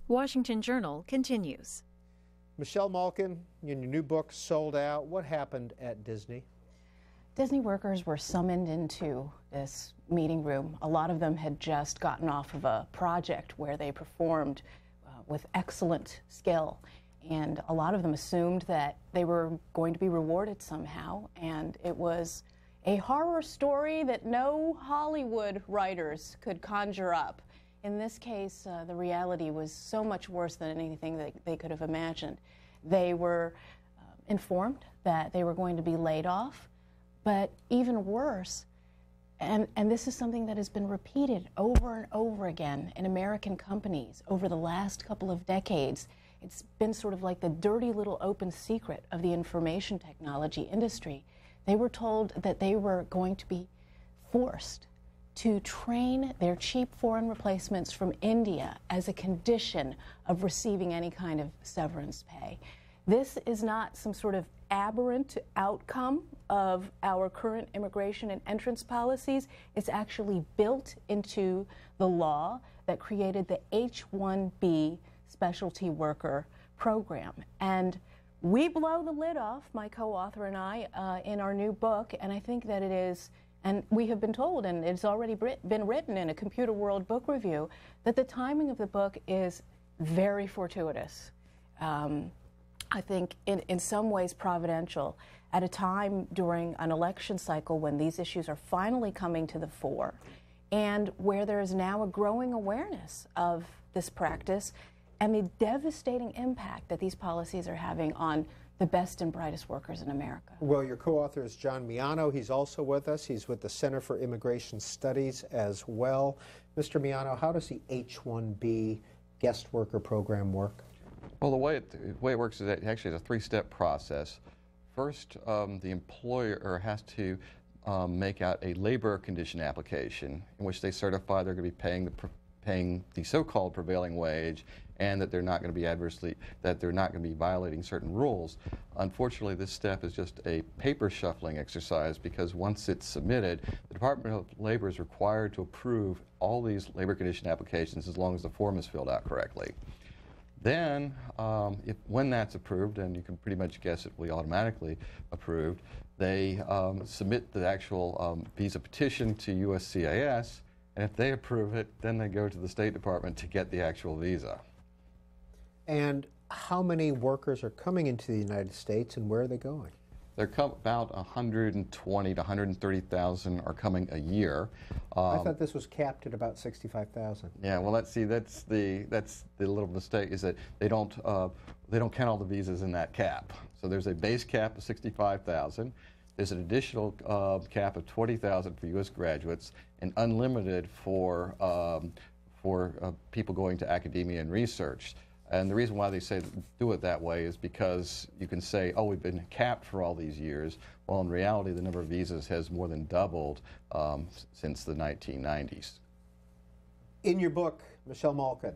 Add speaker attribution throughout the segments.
Speaker 1: Washington Journal continues.
Speaker 2: Michelle Malkin, in your new book, Sold Out, what happened at Disney?
Speaker 3: Disney workers were summoned into this meeting room. A lot of them had just gotten off of a project where they performed with excellent skill. And a lot of them assumed that they were going to be rewarded somehow. And it was a horror story that no Hollywood writers could conjure up. In this case, the reality was so much worse than anything that they could have imagined. They were informed that they were going to be laid off, but even worse, and this is something that has been repeated over and over again in American companies over the last couple of decades. It's been sort of like the dirty little open secret of the information technology industry. They were told that they were going to be forced to train their cheap foreign replacements from India as a condition of receiving any kind of severance pay. This is not some sort of aberrant outcome of our current immigration and entrance policies. It's actually built into the law that created the H-1B specialty worker program. And we blow the lid off, my co-author and I, in our new book, and I think that it is, and we have been told, and it's already been written in a Computer World Book Review, that the timing of the book is very fortuitous. I think in some ways providential, at a time during an election cycle when these issues are finally coming to the fore, and where there is now a growing awareness of this practice and the devastating impact that these policies are having on the best and brightest workers in America.
Speaker 2: Well, your co-author is John Miano. He's also with us. He's with the Center for Immigration Studies as well. Mr. Miano, how does the H-1B guest worker program work?
Speaker 4: Well, the way it works is that actually it's a three-step process. First, the employer has to make out a labor condition application in which they certify they're going to be paying the so-called prevailing wage, and that they're not going to be violating certain rules. Unfortunately, this step is just a paper shuffling exercise, because once it's submitted, the Department of Labor is required to approve all these labor condition applications as long as the form is filled out correctly. Then, when that's approved, and you can pretty much guess it will be automatically approved, they submit the actual visa petition to USCIS, and if they approve it, then they go to the State Department to get the actual visa.
Speaker 2: And how many workers are coming into the United States, and where are they going?
Speaker 4: About 120 to 130,000 are coming a year.
Speaker 2: I thought this was capped at about 65,000.
Speaker 4: Yeah, well, that's the little mistake, is that they don't count all the visas in that cap. So there's a base cap of 65,000. There's an additional cap of 20,000 for U.S. graduates, and unlimited for people going to academia and research. And the reason why they say do it that way is because you can say, oh, we've been capped for all these years. Well, in reality, the number of visas has more than doubled since the 1990s.
Speaker 2: In your book, Michelle Malkin,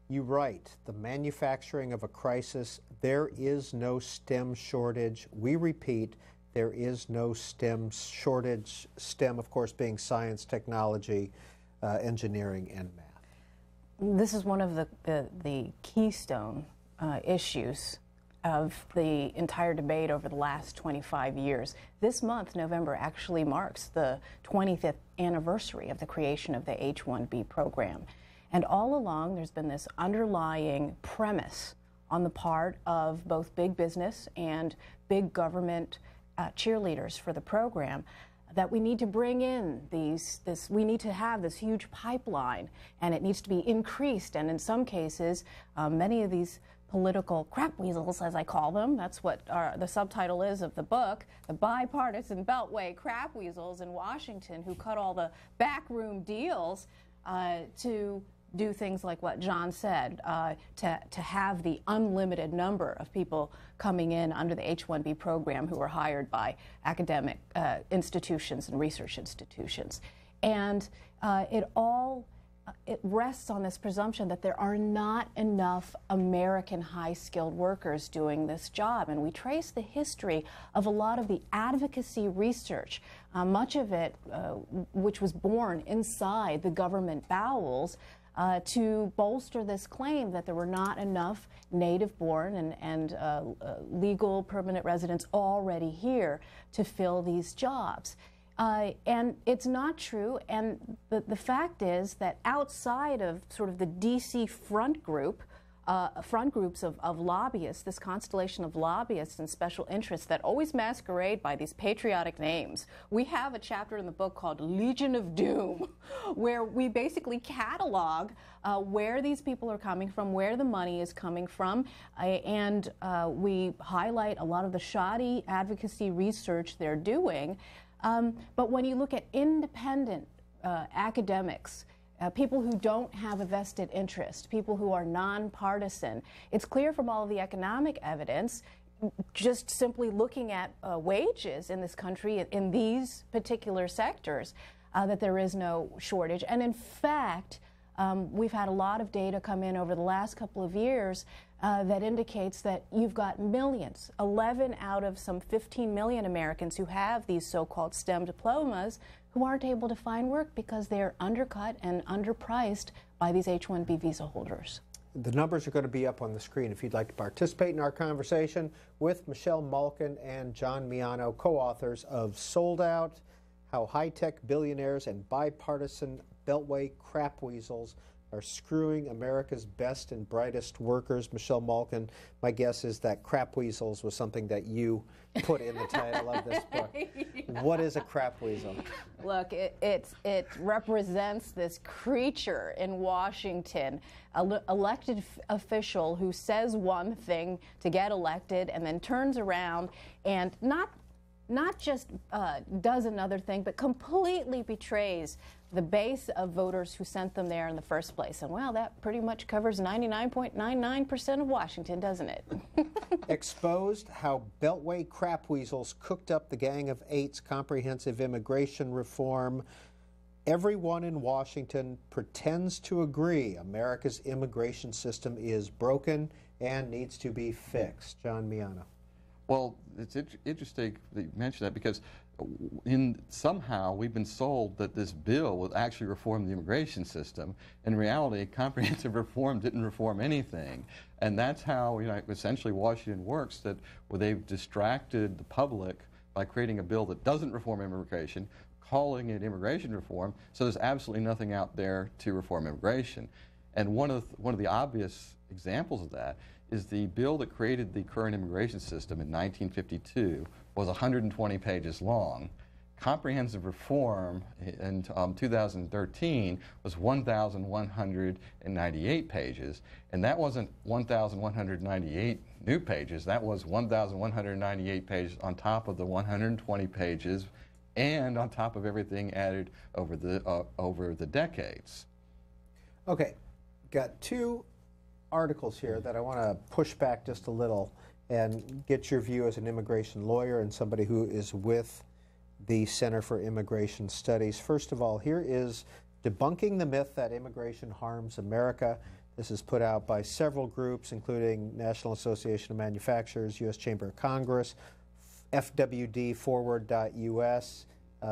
Speaker 2: you write, the manufacturing of a crisis, there is no STEM shortage. We repeat, there is no STEM shortage. STEM, of course, being science, technology, engineering, and math.
Speaker 3: This is one of the keystone issues of the entire debate over the last 25 years. This month, November, actually marks the 25th anniversary of the creation of the H-1B program. And all along, there's been this underlying premise on the part of both big business and big government cheerleaders for the program that we need to bring in we need to have this huge pipeline, and it needs to be increased. And in some cases, many of these political crap weasels, as I call them, that's what the subtitle is of the book, the bipartisan beltway crap weasels in Washington who cut all the backroom deals to do things like what John said, to have the unlimited number of people coming in under the H-1B program who are hired by academic institutions and research institutions. And it rests on this presumption that there are not enough American high-skilled workers doing this job. And we trace the history of a lot of the advocacy research, much of it which was born inside the government bowels, to bolster this claim that there were not enough native-born and legal permanent residents already here to fill these jobs. And it's not true, and the fact is that outside of sort of the D.C. front groups of lobbyists, this constellation of lobbyists and special interests that always masquerade by these patriotic names. We have a chapter in the book called Legion of Doom, where we basically catalog where these people are coming from, where the money is coming from, and we highlight a lot of the shoddy advocacy research they're doing. But when you look at independent academics, people who don't have a vested interest, people who are nonpartisan, it's clear from all of the economic evidence, just simply looking at wages in this country in these particular sectors, that there is no shortage. And in fact, we've had a lot of data come in over the last couple of years that indicates that you've got millions, 11 out of some 15 million Americans who have these so-called STEM diplomas who aren't able to find work because they're undercut and underpriced by these H-1B visa holders.
Speaker 2: The numbers are going to be up on the screen if you'd like to participate in our conversation with Michelle Malkin and John Miano, co-authors of Sold Out, How High-Tech Billionaires and Bipartisan Beltway Crap Weasels Are Screwing America's Best and Brightest Workers. Michelle Malkin, my guess is that crap weasels was something that you put in the title of this book. Yeah. What is a crap weasel?
Speaker 3: Look, it represents this creature in Washington, an elected official who says one thing to get elected and then turns around and not just does another thing, but completely betrays the base of voters who sent them there in the first place. And, well, that pretty much covers 99.99% of Washington, doesn't it?
Speaker 2: Exposed how Beltway crap weasels cooked up the Gang of Eight's comprehensive immigration reform. Everyone in Washington pretends to agree America's immigration system is broken and needs to be fixed. John Miano.
Speaker 4: Well, it's interesting that you mention that, because somehow we've been sold that this bill would actually reform the immigration system. In reality, comprehensive reform didn't reform anything. And that's how, essentially Washington works, that where they've distracted the public by creating a bill that doesn't reform immigration, calling it immigration reform, so there's absolutely nothing out there to reform immigration. And one of the obvious examples of that is the bill that created the current immigration system in 1952 was 120 pages long. Comprehensive reform in 2013 was 1,198 pages, and that wasn't 1,198 new pages, that was 1,198 pages on top of the 120 pages and on top of everything added over the decades.
Speaker 2: Okay, got two articles here that I want to push back just a little and get your view as an immigration lawyer and somebody who is with the Center for Immigration Studies. First of all, here is Debunking the Myth That Immigration Harms America. This is put out by several groups, including National Association of Manufacturers, U.S. Chamber of Congress, FWDforward.us,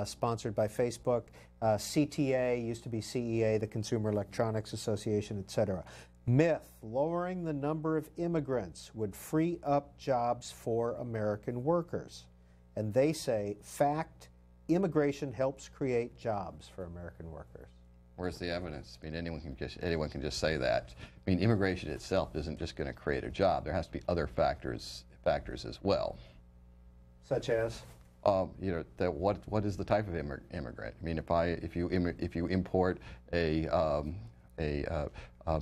Speaker 2: sponsored by Facebook, CTA, used to be CEA, the Consumer Electronics Association, etc. Myth: lowering the number of immigrants would free up jobs for American workers. And they say, fact: immigration helps create jobs for American workers.
Speaker 4: Where's the evidence? I mean, anyone can just say that. I mean, immigration itself isn't just going to create a job. There has to be other factors as well.
Speaker 2: Such as?
Speaker 4: What is the type of immigrant? I mean, if you import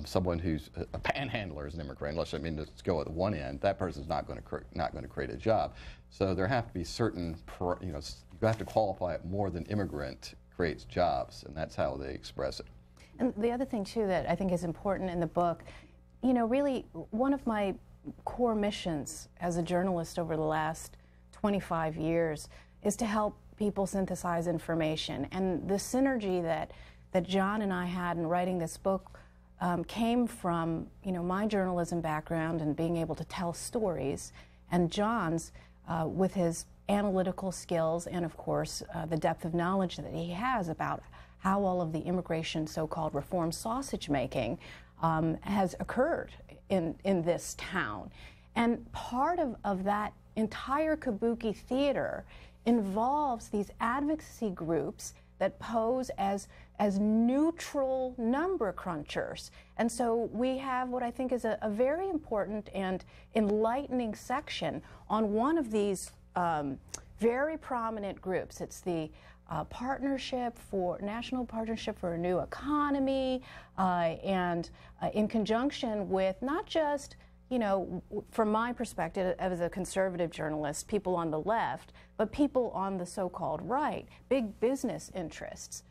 Speaker 4: someone who's a panhandler as an immigrant, let's go at one end, that person's not going to create a job. So there have to be certain, you have to qualify it more than immigrant creates jobs, and that's how they express it.
Speaker 3: And the other thing too that I think is important in the book, really one of my core missions as a journalist over the last 25 years is to help people synthesize information. And the synergy that John and I had in writing this book came from my journalism background and being able to tell stories, and John's with his analytical skills and of course the depth of knowledge that he has about how all of the immigration so-called reform sausage making has occurred in this town. And part of that entire kabuki theater involves these advocacy groups that pose as neutral number crunchers. And so we have what I think is a very important and enlightening section on one of these very prominent groups. It's the National Partnership for a New Economy, and in conjunction with not just, you know, from my perspective as a conservative journalist, people on the left, but people on the so-called right, big business interests,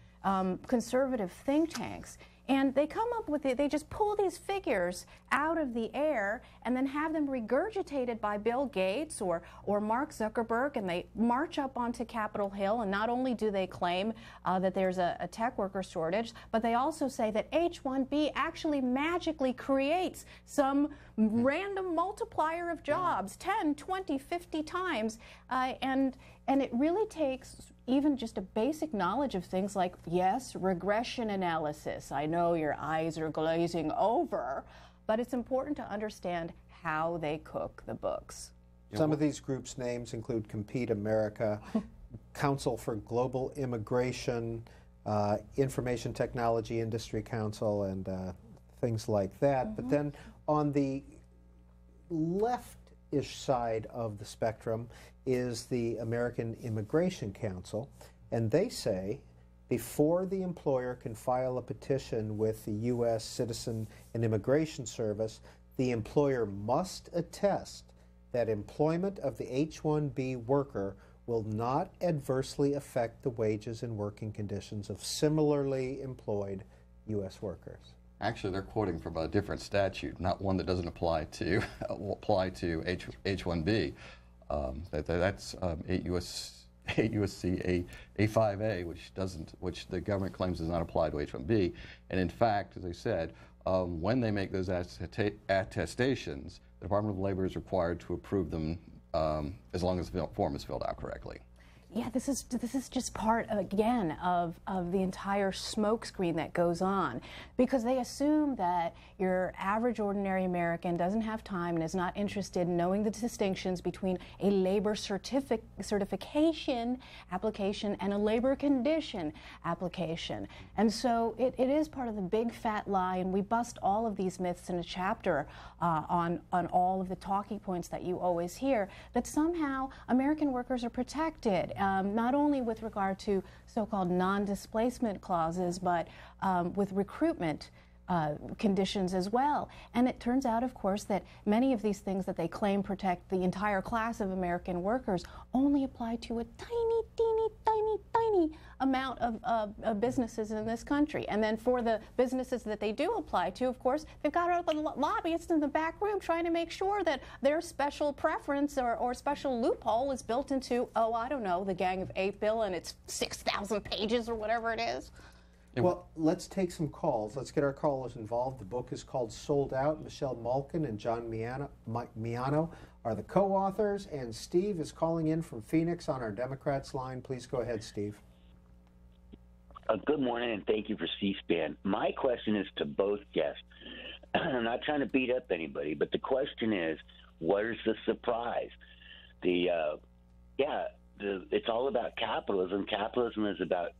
Speaker 3: conservative think tanks. And they come up with it, they just pull these figures out of the air and then have them regurgitated by Bill Gates or Mark Zuckerberg, and they march up onto Capitol Hill, and not only do they claim that there's a tech worker shortage, but they also say that H-1B actually magically creates some random multiplier of jobs, 10, 20, 50 times, and it really takes even just a basic knowledge of things like, yes, regression analysis. I know your eyes are glazing over, but it's important to understand how they cook the books.
Speaker 2: Some of these groups' names include Compete America, Council for Global Immigration, Information Technology Industry Council, and things like that. But then on the left-ish side of the spectrum is the American Immigration Council, and they say before the employer can file a petition with the U.S. Citizen and Immigration Service, the employer must attest that employment of the H-1B worker will not adversely affect the wages and working conditions of similarly employed U.S. workers.
Speaker 4: Actually, they're quoting from a different statute, not one that doesn't apply to H-1B. That's 8 U.S.C. A5A, which the government claims does not apply to H-1B. And in fact, as I said, when they make those attestations, the Department of Labor is required to approve them as long as the form is filled out correctly.
Speaker 3: Yeah, this is just part, again, of the entire smokescreen that goes on, because they assume that your average ordinary American doesn't have time and is not interested in knowing the distinctions between a labor certification application and a labor condition application. And so it is part of the big fat lie, and we bust all of these myths in a chapter on all of the talking points that you always hear, that somehow American workers are protected. Not only with regard to so-called non-displacement clauses, but with recruitment conditions as well. And it turns out, of course, that many of these things that they claim protect the entire class of American workers only apply to a tiny, teeny, tiny, tiny amount of businesses in this country. And then for the businesses that they do apply to, of course, they've got lobbyists in the back room trying to make sure that their special preference or special loophole is built into, oh, I don't know, the Gang of Eight bill and its 6,000 pages or whatever it is.
Speaker 2: Well, let's take some calls. Let's get our callers involved. The book is called Sold Out. Michelle Malkin and John Miano are the co-authors, and Steve is calling in from Phoenix on our Democrats line. Please go ahead, Steve.
Speaker 5: Good morning, and thank you for C-SPAN. My question is to both guests. I'm not trying to beat up anybody, but the question is, what is the surprise? It's all about capitalism. Capitalism is about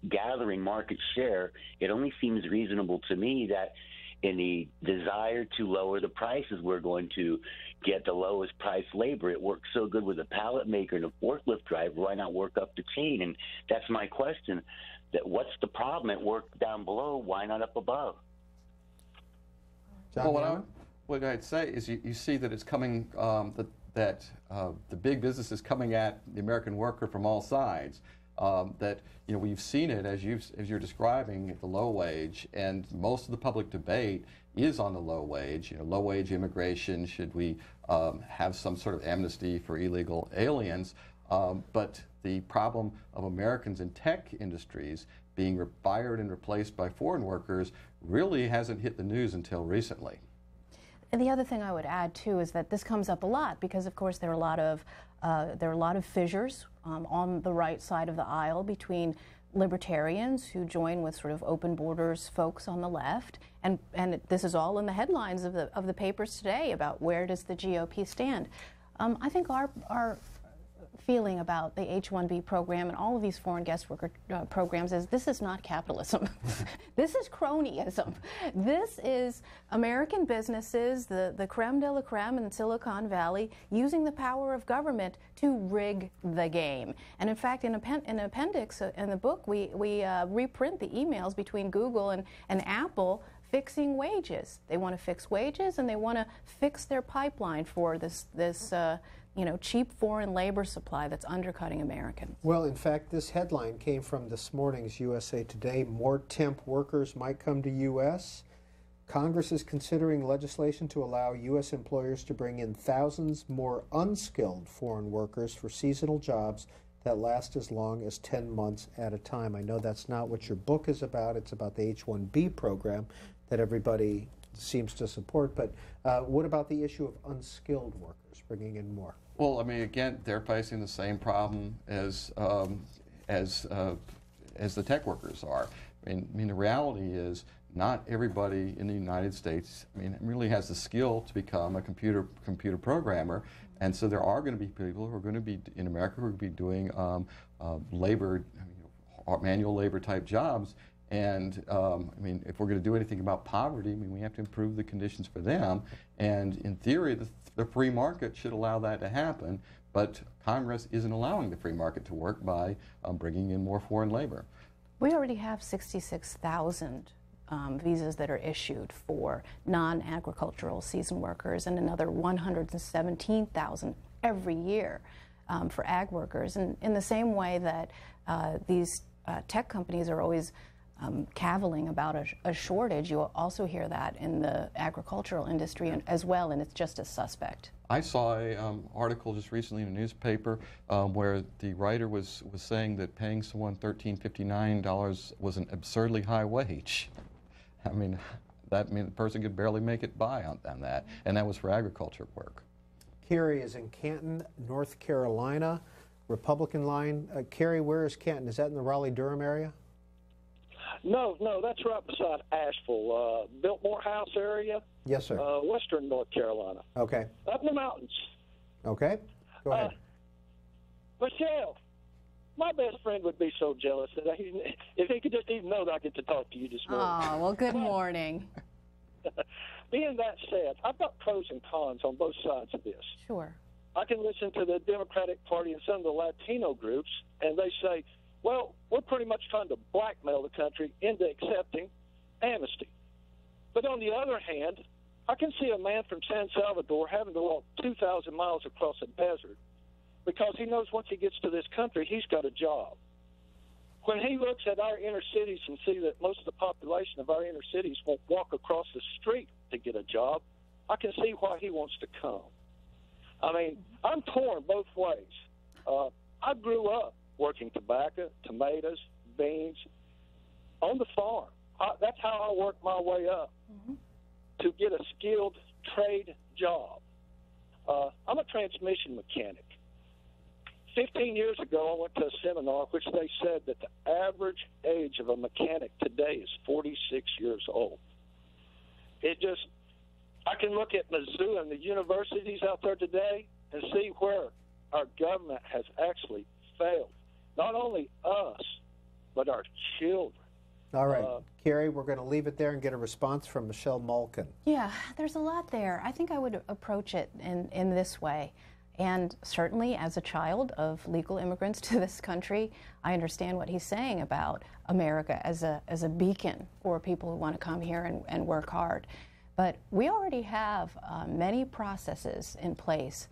Speaker 5: gathering market share. It only seems reasonable to me that in the desire to lower the prices, we're going to get the lowest price labor. It works so good with a pallet maker and a forklift driver. Why not work up the chain? And that's my question. That what's the problem? It worked down below. Why not up above?
Speaker 2: John,
Speaker 4: well, what I'd say is you see that it's coming, that the big business is coming at the American worker from all sides. That we've seen it as you're describing at the low wage, and most of the public debate is on the low wage. Low wage immigration. Should we have some sort of amnesty for illegal aliens? But the problem of Americans in tech industries being fired and replaced by foreign workers really hasn't hit the news until recently.
Speaker 3: And the other thing I would add too is that this comes up a lot because, of course, there are a lot of fissures on the right side of the aisle between libertarians who join with sort of open borders folks on the left, and this is all in the headlines of the papers today about where does the GOP stand. I think our feeling about the H-1B program and all of these foreign guest worker programs is this is not capitalism. This is cronyism. This is American businesses, the creme de la creme in Silicon Valley, using the power of government to rig the game. And in fact, in an appendix in the book, we reprint the emails between Google and Apple fixing wages. They want to fix wages, and they want to fix their pipeline for this cheap foreign labor supply that's undercutting Americans.
Speaker 2: Well, in fact, this headline came from this morning's USA Today. More temp workers might come to U.S. Congress is considering legislation to allow U.S. employers to bring in thousands more unskilled foreign workers for seasonal jobs that last as long as 10 months at a time. I know that's not what your book is about. It's about the H-1B program that everybody seems to support. But what about the issue of unskilled workers, bringing in more?
Speaker 4: Well, I mean, again, they're facing the same problem as the tech workers are. I mean, the reality is not everybody in the United States, really has the skill to become a computer programmer, and so there are going to be people who are going to be in America who are going to be doing labor, manual labor type jobs. And if we're going to do anything about poverty, we have to improve the conditions for them. And in theory, the free market should allow that to happen. But Congress isn't allowing the free market to work by bringing in more foreign labor.
Speaker 3: We already have 66,000 visas that are issued for non-agricultural season workers, and another 117,000 every year for ag workers. And in the same way that these tech companies are always caviling about a shortage, you will also hear that in the agricultural industry as well, and it's just as suspect.
Speaker 4: I saw an article just recently in a newspaper where the writer was saying that paying someone $13.59 was an absurdly high wage. That means the person could barely make it by on that, and that was for agriculture work.
Speaker 2: Carrie is in Canton, North Carolina, Republican line. Carrie, where is Canton? Is that in the Raleigh-Durham area?
Speaker 6: No, that's right beside Asheville, Biltmore House area.
Speaker 2: Yes, sir.
Speaker 6: Western North Carolina.
Speaker 2: Okay.
Speaker 6: Up in the mountains.
Speaker 2: Okay. Go ahead.
Speaker 6: Michelle, my best friend would be so jealous that if he could just even know that I get to talk to you this morning.
Speaker 3: Oh, well, good morning.
Speaker 6: Being that said, I've got pros and cons on both sides of this.
Speaker 3: Sure.
Speaker 6: I can listen to the Democratic Party and some of the Latino groups, and they say, well, we're pretty much trying to blackmail the country into accepting amnesty. But on the other hand, I can see a man from San Salvador having to walk 2,000 miles across a desert because he knows once he gets to this country, he's got a job. When he looks at our inner cities and sees that most of the population of our inner cities won't walk across the street to get a job, I can see why he wants to come. I'm torn both ways. I grew up working tobacco, tomatoes, beans on the farm. That's how I worked my way up to get a skilled trade job. I'm a transmission mechanic. 15 years ago, I went to a seminar which they said that the average age of a mechanic today is 46 years old. I can look at Mizzou and the universities out there today and see where our government has actually failed. Not only us, but our children.
Speaker 2: All right. Carrie, we're going to leave it there and get a response from Michelle Malkin.
Speaker 3: Yeah, there's a lot there. I think I would approach it in this way. And certainly as a child of legal immigrants to this country, I understand what he's saying about America as a beacon for people who want to come here and work hard. But we already have many processes in place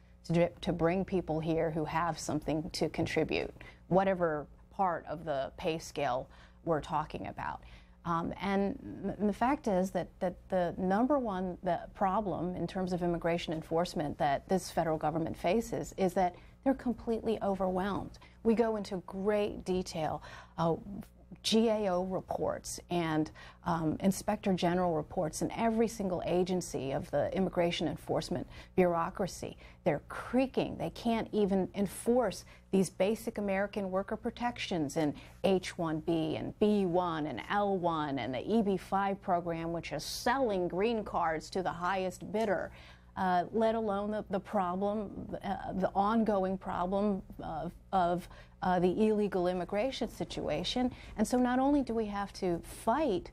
Speaker 3: to bring people here who have something to contribute, whatever part of the pay scale we're talking about. And the fact is that the number one problem in terms of immigration enforcement that this federal government faces is that they're completely overwhelmed. We go into great detail GAO reports and Inspector General reports in every single agency of the immigration enforcement bureaucracy. They're creaking. They can't even enforce these basic American worker protections in H-1B and B-1 and L-1 and the EB-5 program, which is selling green cards to the highest bidder. Let alone the problem, the ongoing problem of the illegal immigration situation. And so not only do we have to fight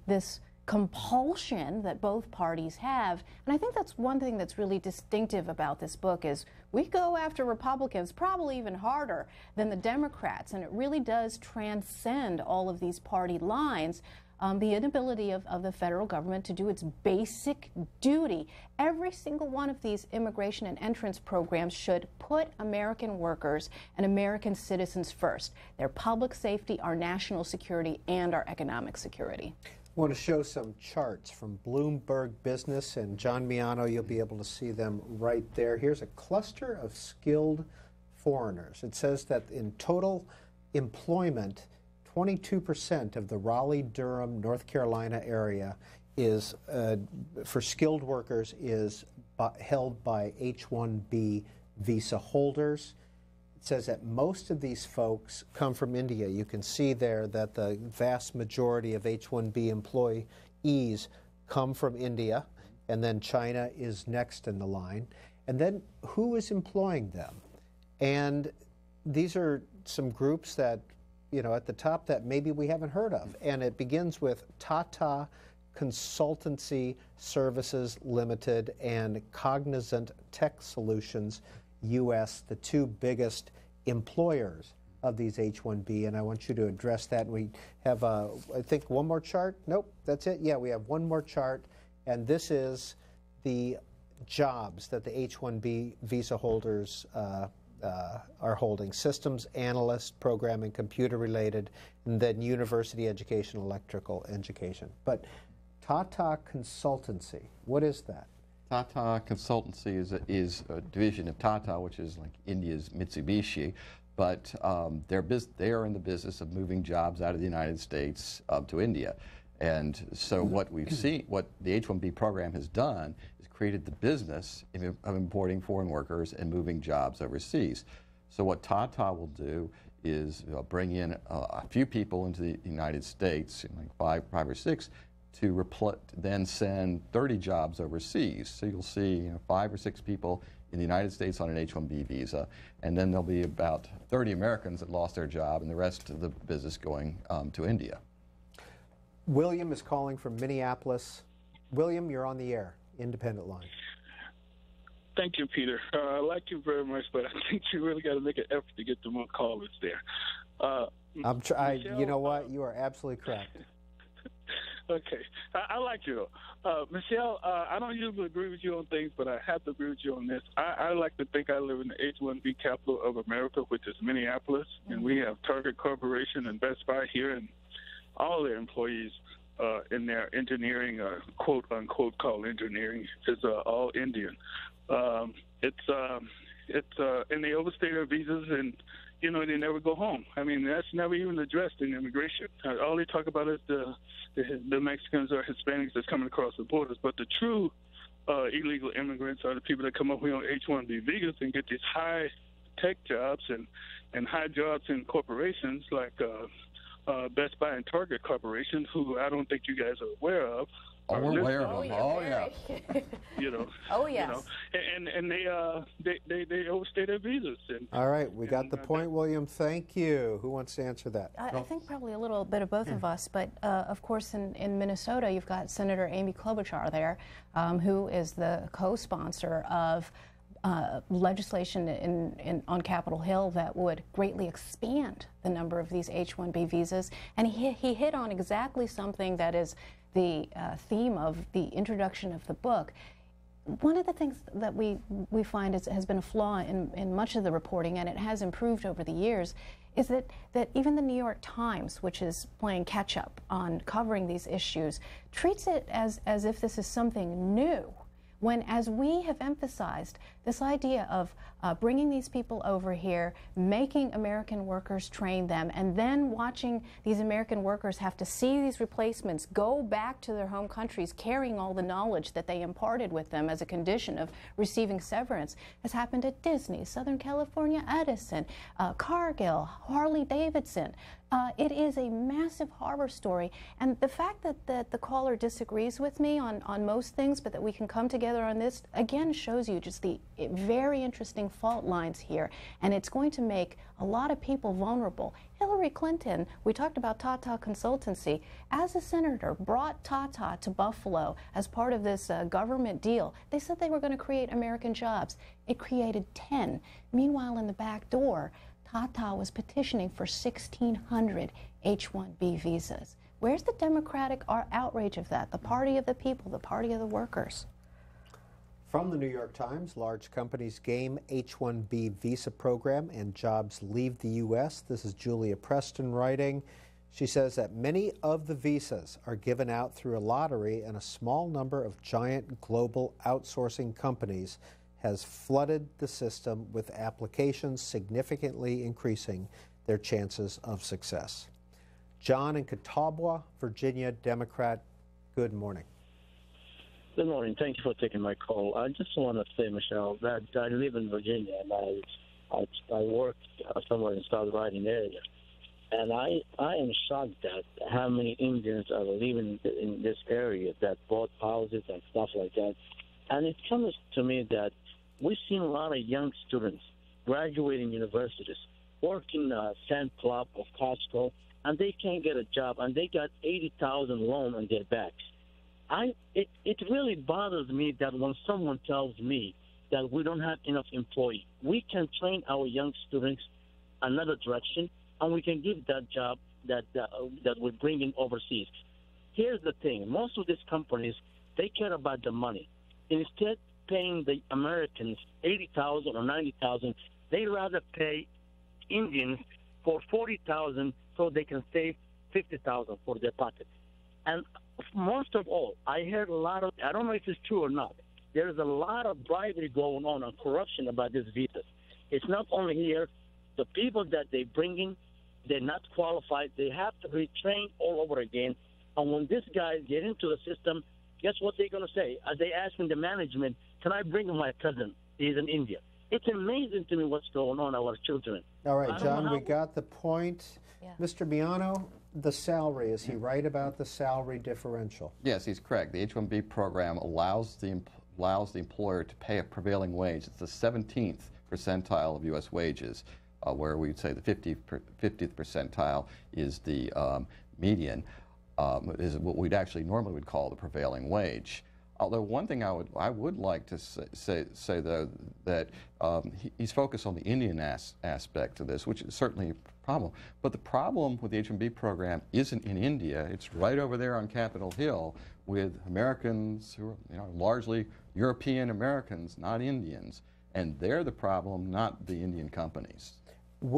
Speaker 3: this compulsion that both parties have, and I think that's one thing that's really distinctive about this book is we go after Republicans probably even harder than the Democrats, and it really does transcend all of these party lines. The inability of the federal government to do its basic duty. Every single one of these immigration and entrance programs should put American workers and American citizens first. Their public safety, our national security, and our economic security.
Speaker 2: I want to show some charts from Bloomberg Business, and John Miano, you'll be able to see them right there. Here's a cluster of skilled foreigners. It says that in total employment, 22% of the Raleigh-Durham, North Carolina area is, for skilled workers, is held by H-1B visa holders. It says that most of these folks come from India. You can see there that the vast majority of H-1B employees come from India, and then China is next in the line. And then who is employing them? And these are some groups that, you know, at the top that maybe we haven't heard of. And it begins with Tata Consultancy Services Limited and Cognizant Tech Solutions U.S., the two biggest employers of these H-1B. And I want you to address that. We have, I think, one more chart. Nope, that's it. Yeah, we have one more chart. And this is the jobs that the H-1B visa holders are holding: systems analyst, programming, computer related, and then university education, electrical education. But Tata Consultancy, what is that?
Speaker 4: Tata Consultancy is a division of Tata, which is like India's Mitsubishi, but they are in the business of moving jobs out of the United States to India. And so what we've seen, what the H-1B program has done, created the business of importing foreign workers and moving jobs overseas. So what Tata will do is bring in a few people into the United States, like five or six, to then send 30 jobs overseas. So you'll see 5 or 6 people in the United States on an H-1B visa, and then there'll be about 30 Americans that lost their job, and the rest of the business going to India.
Speaker 2: William is calling from Minneapolis. William, you're on the air. Independent line.
Speaker 7: Thank you, Peter. I like you very much, but I think you really got to make an effort to get the more callers there.
Speaker 2: Michelle, you know what? You are absolutely correct.
Speaker 7: Okay. I like you, though. Michelle, I don't usually agree with you on things, but I have to agree with you on this. I like to think I live in the H-1B capital of America, which is Minneapolis, and we have Target Corporation and Best Buy here, and all their employees in their engineering, quote unquote, called engineering, is all Indian. It's and they overstay their visas, and they never go home. I mean, that's never even addressed in immigration. All they talk about is the Mexicans or Hispanics that's coming across the borders. But the true illegal immigrants are the people that come up here on H-1B visas and get these high tech jobs and high jobs in corporations like Best Buy and Target Corporation, who I don't think you guys are aware of.
Speaker 4: Oh, we're aware of them. Oh, yeah.
Speaker 3: Oh, yes.
Speaker 7: And they overstay their visas.
Speaker 2: All right, we got the point, William. Thank you. Who wants to answer that?
Speaker 3: I think probably a little bit of both of us, but of course in Minnesota you've got Senator Amy Klobuchar there, who is the co-sponsor of legislation on Capitol Hill that would greatly expand the number of these H-1B visas. And he hit on exactly something that is the theme of the introduction of the book. One of the things that we find has been a flaw in much of the reporting, and it has improved over the years, is that even the New York Times, which is playing catch-up on covering these issues, treats it as if this is something new, when, as we have emphasized, this idea of bringing these people over here, making American workers train them, and then watching these American workers have to see these replacements go back to their home countries carrying all the knowledge that they imparted with them as a condition of receiving severance, has happened at Disney, Southern California Edison, Cargill, Harley-Davidson. It is a massive horror story, and the fact that the caller disagrees with me on most things, but that we can come together on this, again shows you just the very interesting fault lines here, and it's going to make a lot of people vulnerable. Hillary Clinton, we talked about Tata Consultancy, as a senator, brought Tata to Buffalo as part of this government deal. They said they were going to create American jobs. It created 10. Meanwhile, in the back door, Tata was petitioning for 1,600 H-1B visas. Where's the democratic outrage of that? The party of the people, the party of the workers.
Speaker 2: From the New York Times, large companies game H-1B visa program and jobs leave the U.S. This is Julia Preston writing. She says that many of the visas are given out through a lottery, and a small number of giant global outsourcing companies has flooded the system with applications, significantly increasing their chances of success. John in Catawba, Virginia, Democrat, good morning.
Speaker 8: Good morning. Thank you for taking my call. I just want to say, Michelle, that I live in Virginia, and I work somewhere in South Riding area. And I am shocked at how many Indians are living in this area that bought houses and stuff like that. And it comes to me that we've seen a lot of young students graduating universities, working Sam's Club or Costco, and they can't get a job, and they got $80,000 loan on their backs. It really bothers me that when someone tells me that we don't have enough employees, we can train our young students another direction, and we can give that job that we're bringing overseas. Here's the thing. Most of these companies, they care about the money. Instead paying the Americans $80,000 or $90,000, they rather pay Indians for $40,000 so they can save $50,000 for their pocket. And most of all, I heard a lot of, I don't know if it's true or not, there's a lot of bribery going on and corruption about these visas. It's not only here. The people that they bring in, they're not qualified. They have to be trained all over again. And when these guys get into the system, guess what they're going to say? Are they asking the management, can I bring my cousin? He's in India. It's amazing to me what's going on, our children.
Speaker 2: All right, John, we got the point. Yeah. Mr. Miano, the salary, is he right about the salary differential?
Speaker 4: Yes, he's correct. The H-1B program allows the employer to pay a prevailing wage. It's the 17th percentile of U.S. wages, where we'd say the 50th percentile is the median, is what we'd actually normally would call the prevailing wage. Although one thing I would like to say though, that he's focused on the Indian aspect of this, which is certainly a problem. But the problem with the H-1B program isn't in India. It's right over there on Capitol Hill with Americans who are largely European Americans, not Indians. And they're the problem, not the Indian companies.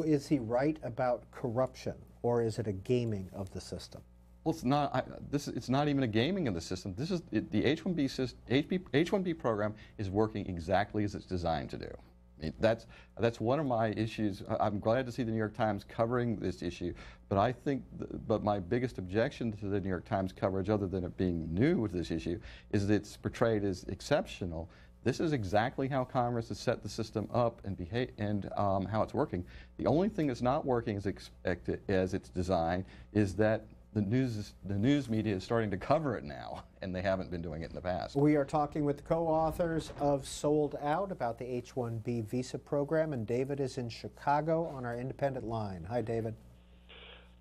Speaker 2: Is he right about corruption, or is it a gaming of the system?
Speaker 4: Well, it's not. It's not even a gaming of the system. This is the H-1B program is working exactly as it's designed to do. That's one of my issues. I'm glad to see the New York Times covering this issue, but I think, but my biggest objection to the New York Times coverage, other than it being new with this issue, is that it's portrayed as exceptional. This is exactly how Congress has set the system up and how it's working. The only thing that's not working as expected, as it's designed, is that the news media is starting to cover it now, and they haven't been doing it in the past.
Speaker 2: We are talking with the co-authors of Sold Out about the H-1B visa program, and David is in Chicago on our independent line. Hi, David.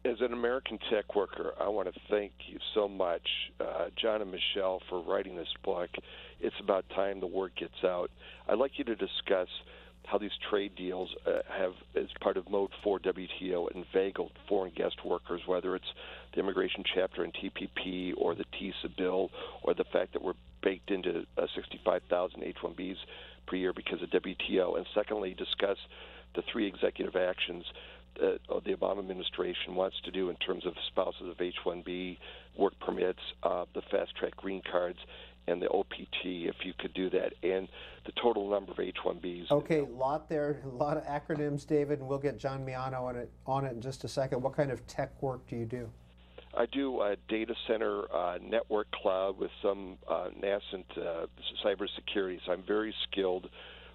Speaker 9: As an American tech worker, I want to thank you so much, John and Michelle, for writing this book. It's about time the word gets out. I'd like you to discuss how these trade deals have, as part of Mode 4 WTO, inveigled foreign guest workers, whether it's the immigration chapter in TPP or the TISA bill, or the fact that we're baked into 65,000 H-1Bs per year because of WTO. And secondly, discuss the 3 executive actions that the Obama administration wants to do in terms of spouses of H-1B, work permits, the fast-track green cards, and the OPT, if you could do that, and the total number of H-1Bs.
Speaker 2: Okay, a lot of acronyms, David, and we'll get John Miano on it in just a second. What kind of tech work do you do?
Speaker 9: I do a data center network cloud with some nascent cybersecurity, so I'm very skilled,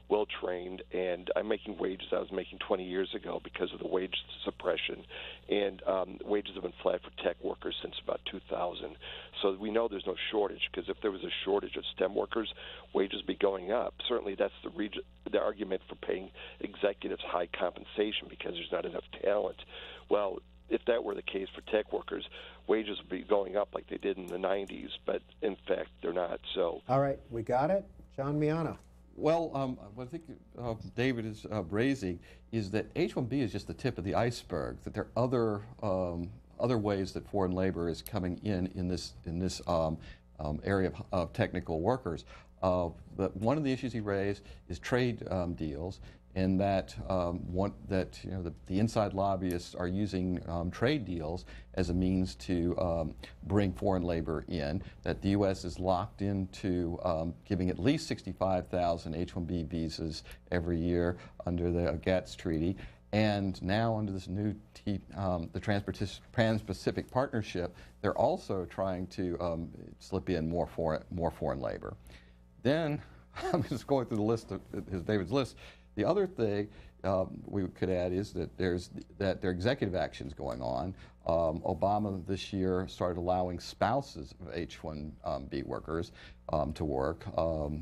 Speaker 9: well-trained, and I'm making wages I was making 20 years ago because of the wage suppression. And wages have been flat for tech workers since about 2000. So we know there's no shortage, because if there was a shortage of STEM workers, wages would be going up. Certainly that's the argument for paying executives high compensation, because there's not enough talent. Well, if that were the case for tech workers, wages would be going up like they did in the 90s, but in fact they're not. So. All
Speaker 2: right, we got it. John Miano.
Speaker 4: Well, what I think David is raising is that H-1B is just the tip of the iceberg. That there are other ways that foreign labor is coming in this area of technical workers. But one of the issues he raised is trade deals, and that the inside lobbyists are using trade deals as a means to bring foreign labor in. That the U.S. is locked into giving at least 65,000 H-1B visas every year under the GATS treaty, and now under this new the Trans-Pacific Partnership, they're also trying to slip in more foreign labor. Then I'm just going through the list of David's list. The other thing we could add is that there are executive actions going on. Obama this year started allowing spouses of H-1B workers to work.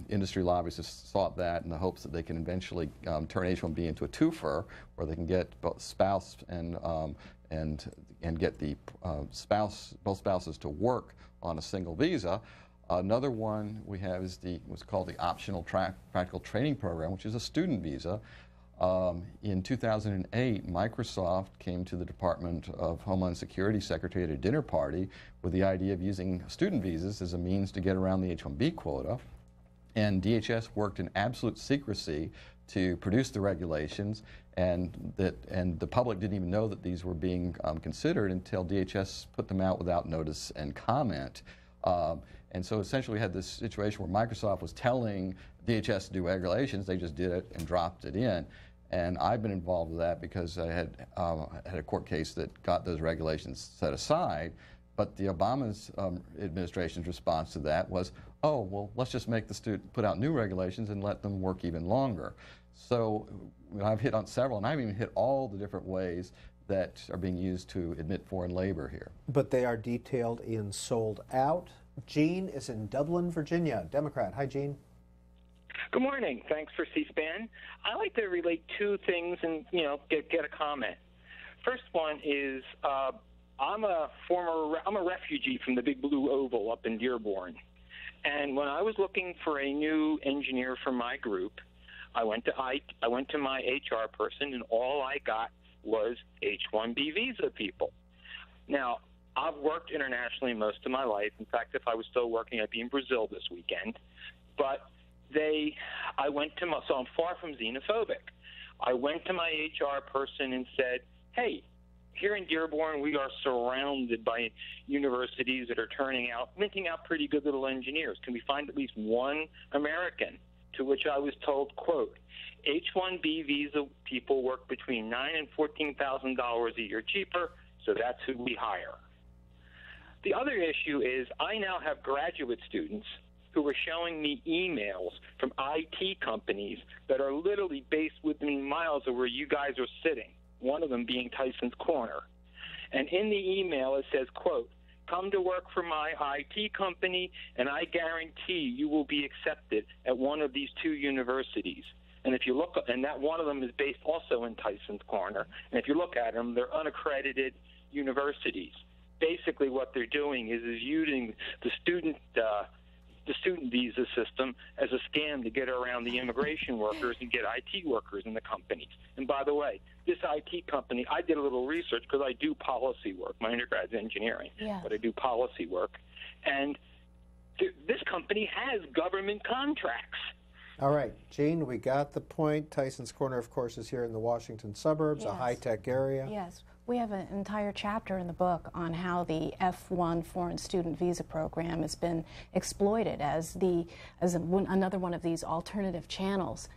Speaker 4: Industry lobbyists sought that in the hopes that they can eventually turn H-1B into a twofer, where they can get both spouse and get the both spouses to work on a single visa. Another one we have is what's called the Optional Practical Training Program, which is a student visa. In 2008, Microsoft came to the Department of Homeland Security Secretary at a dinner party with the idea of using student visas as a means to get around the H-1B quota. And DHS worked in absolute secrecy to produce the regulations, and the public didn't even know that these were being considered until DHS put them out without notice and comment. And so essentially we had this situation where Microsoft was telling DHS to do regulations, they just did it and dropped it in. And I've been involved with that because I had a court case that got those regulations set aside. But the Obama's administration's response to that was, oh, well, let's just make the student put out new regulations and let them work even longer. So I've hit on several, and I haven't even hit all the different ways that are being used to admit foreign labor here.
Speaker 2: But they are detailed in Sold Out. Gene is in Dublin, Virginia, Democrat. Hi, Gene.
Speaker 10: Good morning. Thanks for C-SPAN. I like to relate two things and, get a comment. First one is I'm a refugee from the Big Blue Oval up in Dearborn. And when I was looking for a new engineer for my group, I went to my HR person, and all I got was H-1B visa people. Now, I've worked internationally most of my life. In fact, if I was still working, I'd be in Brazil this weekend. But so I'm far from xenophobic. I went to my HR person and said, hey, here in Dearborn, we are surrounded by universities that are minting out pretty good little engineers. Can we find at least one American? To which I was told, quote, H-1B visa people work between $9,000 and $14,000 a year cheaper, so that's who we hire. The other issue is I now have graduate students who are showing me emails from IT companies that are literally based within miles of where you guys are sitting, one of them being Tyson's Corner. And in the email it says, quote, come to work for my IT company, and I guarantee you will be accepted at one of these two universities. And if you look, and that one of them is based also in Tyson's Corner, and if you look at them, they're unaccredited universities. Basically what they're doing is using the student visa system as a scam to get around the immigration workers and get IT workers in the companies. And by the way, this IT company, I did a little research because I do policy work. My undergrad's engineering, but I do policy work. And this company has government contracts.
Speaker 2: All right, Gene, we got the point. Tyson's Corner, of course, is here in the Washington suburbs, a high-tech area.
Speaker 3: Yes. We have an entire chapter in the book on how the F1 foreign student visa program has been exploited as another one of these alternative channels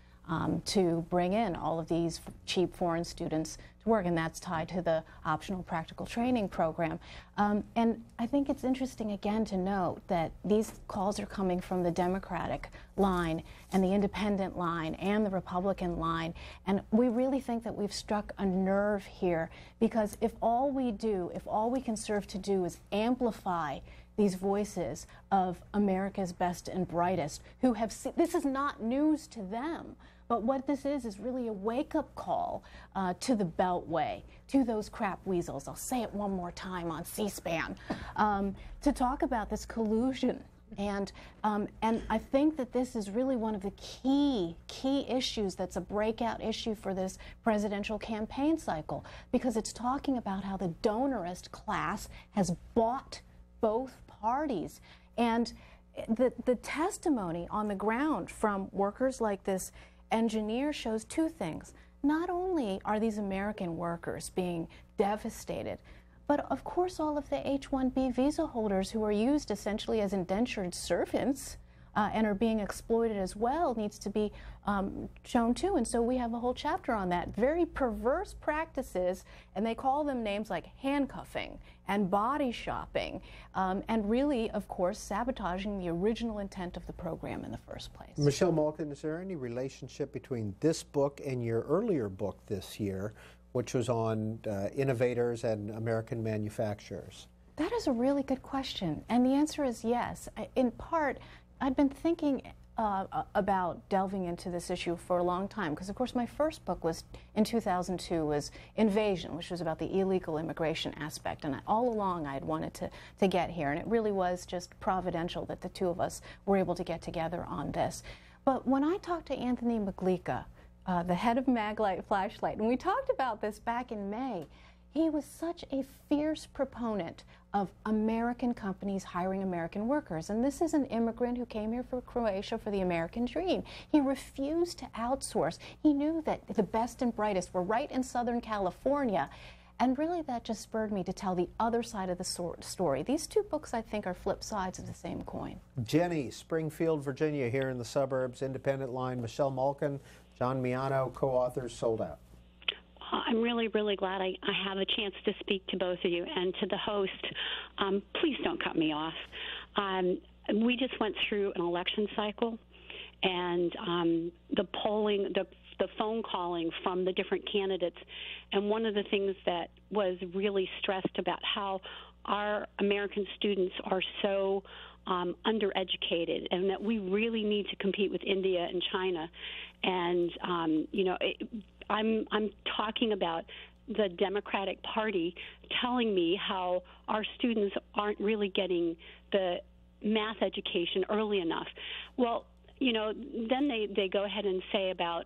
Speaker 3: to bring in all of these cheap foreign students to work, and that's tied to the optional practical training program. And I think it's interesting again to note that these calls are coming from the Democratic line and the independent line and the Republican line, and we really think that we've struck a nerve here, because if all we can serve to do is amplify these voices of America's best and brightest who have seen, this is not news to them. But what this is really a wake-up call to the Beltway, to those crap weasels. I'll say it one more time on C-SPAN, to talk about this collusion. And I think that this is really one of the key issues that's a breakout issue for this presidential campaign cycle, because it's talking about how the donorist class has bought both parties. And the testimony on the ground from workers like this engineer shows two things. Not only are these American workers being devastated, but of course all of the H-1B visa holders who are used essentially as indentured servants and are being exploited as well needs to be shown too. And so we have a whole chapter on that. Very perverse practices, and they call them names like handcuffing and body shopping, and really, of course, sabotaging the original intent of the program in the first place.
Speaker 2: Michelle Malkin, is there any relationship between this book and your earlier book this year, which was on innovators and American manufacturers?
Speaker 3: That is a really good question, and the answer is yes. In part, I'd been thinking about delving into this issue for a long time, because of course my first book was in 2002 was Invasion, which was about the illegal immigration aspect, and all along I had wanted to get here, and it really was just providential that the two of us were able to get together on this. But when I talked to Anthony Maglica, the head of Maglite Flashlight, and we talked about this back in May, he was such a fierce proponent of American companies hiring American workers. And this is an immigrant who came here for Croatia for the American dream. He refused to outsource. He knew that the best and brightest were right in Southern California. And really that just spurred me to tell the other side of the story. These two books, I think, are flip sides of the same coin.
Speaker 2: Jenny, Springfield, Virginia, here in the suburbs, independent line. Michelle Malkin, John Miano, co-authors, sold out.
Speaker 11: I'm really, really glad I have a chance to speak to both of you, and to the host. Please don't cut me off. We just went through an election cycle, and the polling, the phone calling from the different candidates, and one of the things that was really stressed about how our American students are so undereducated, and that we really need to compete with India and China. And you know, I'm talking about the Democratic Party telling me how our students aren't really getting the math education early enough. Well, you know, then they go ahead and say about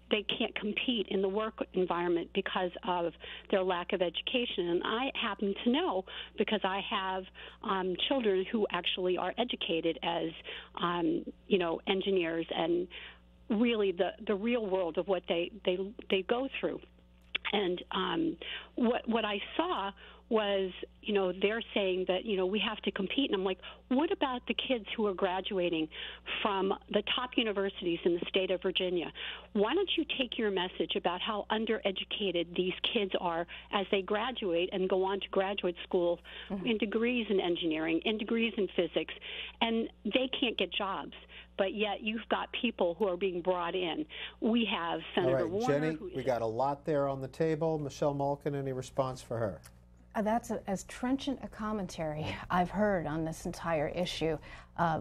Speaker 11: they can't compete in the work environment because of their lack of education. And I happen to know, because I have children who actually are educated as, you know, engineers, and really the real world of what they go through. And what I saw was, you know, they're saying that, you know, we have to compete. And I'm like, what about the kids who are graduating from the top universities in the state of Virginia? Why don't you take your message about how undereducated these kids are as they graduate and go on to graduate school in degrees in engineering, in degrees in physics, and they can't get jobs? But yet you've got people who are being brought in. We have Senator Warner.
Speaker 2: Jenny, we got a lot there on the table. Michelle Malkin, any response for her?
Speaker 3: That's as trenchant a commentary I've heard on this entire issue.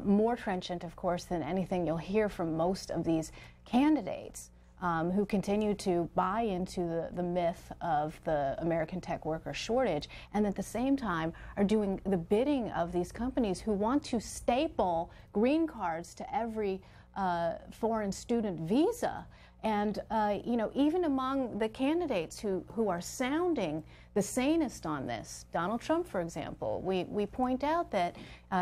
Speaker 3: More trenchant, of course, than anything you'll hear from most of these candidates who continue to buy into the myth of the American tech worker shortage, and at the same time are doing the bidding of these companies who want to staple green cards to every foreign student visa. And, you know, even among the candidates who are sounding the sanest on this, Donald Trump, for example, we point out that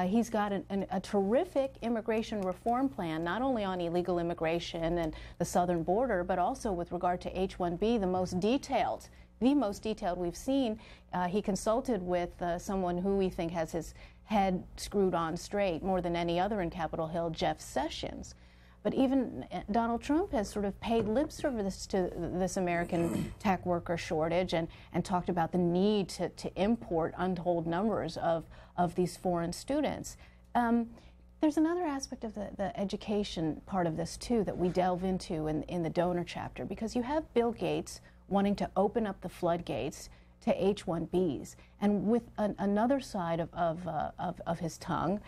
Speaker 3: he's got a terrific immigration reform plan, not only on illegal immigration and the southern border, but also with regard to H-1B, the most detailed the most detailed we've seen. He consulted with someone who we think has his head screwed on straight more than any other in Capitol Hill, Jeff Sessions. But even Donald Trump has sort of paid lip service to this American tech worker shortage and talked about the need to import untold numbers of these foreign students. There's another aspect of the education part of this, too, that we delve into in the donor chapter, because you have Bill Gates wanting to open up the floodgates to H-1Bs, and with another side of his tongue,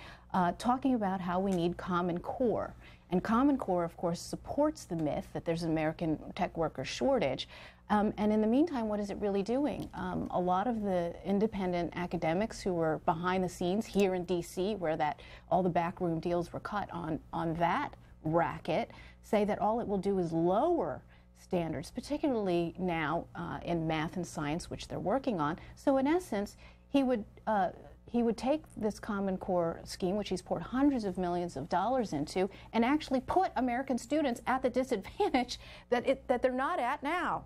Speaker 3: talking about how we need Common Core. And Common Core, of course, supports the myth that there's an American tech worker shortage. And in the meantime, what is it really doing? A lot of the independent academics who were behind the scenes here in D.C., where all the backroom deals were cut on that racket, say that all it will do is lower standards, particularly now in math and science, which they're working on. So in essence, he would take this Common Core scheme, which he's poured hundreds of millions of dollars into, and actually put American students at the disadvantage that they're not at now.